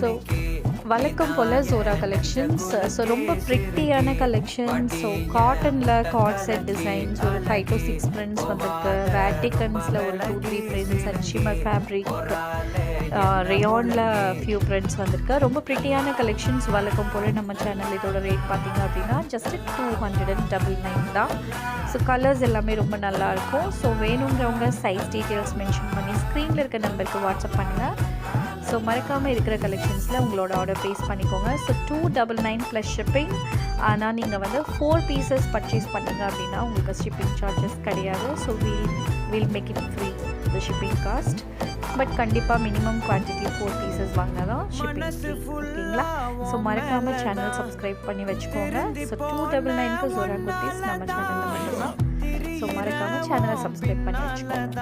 So வழக்கம் போல் ஜோரா collections. So ரொம்ப ப்ரிட்டியான கலெக்ஷன்ஸ். ஸோ காட்டனில் கார்ட் செட் டிசைன்ஸ் ஒரு 5 to 6 பிரிண்ட்ஸ் வந்திருக்கு. வேட்டிகன்ஸில் ஒரு 2-3 பிரிண்ட்ஸ் அண்ட் ஷிம்மர் ஃபேப்ரிக், ரேயானில் ஃபியூ பிரிண்ட்ஸ் வந்திருக்கு. ரொம்ப ப்ரிட்டியான கலெக்ஷன்ஸ் வழக்கம் போல் நம்ம சேனல். இதோட ரேட் பார்த்திங்க அப்படின்னா ஜஸ்ட் 299 தான். ஸோ கலர்ஸ் எல்லாமே ரொம்ப நல்லாயிருக்கும். ஸோ வேணுங்கிறவங்க சைஸ் டீட்டெயில்ஸ் மென்ஷன் பண்ணி ஸ்க்ரீனில் இருக்க நம்பருக்கு வாட்ஸ்அப் பண்ணுங்கள். ஸோ மறக்காமல் இருக்கிற கலெக்ஷன்ஸில் உங்களோட ஆர்டர் ப்ளேஸ் பண்ணிக்கோங்க. So 299 plus shipping. ஆனால் நீங்கள் வந்து 4 பீசஸ் பர்ச்சேஸ் பண்ணுங்க அப்படின்னா உங்களுக்கு ஷிப்பிங் சார்ஜஸ் கிடையாது. So will make it free the shipping cost. But கண்டிப்பாக மினிமம் குவான்டிட்டி 4 பீசஸ் வாங்கினா தான் ஷிப்பிங் ஃப்ரீ. ஓகேங்களா? ஸோ மறக்காமல் சேனல் சப்ஸ்கிரைப் பண்ணி வச்சுக்கோங்க. ஸோ 299க்கு ஜோரா குர்த்திஸ் நம்ம சேனலில் மட்டும்தான். ஸோ மறக்காமல் சேனலை சப்ஸ்கிரைப் பண்ணி வச்சுக்கோங்க.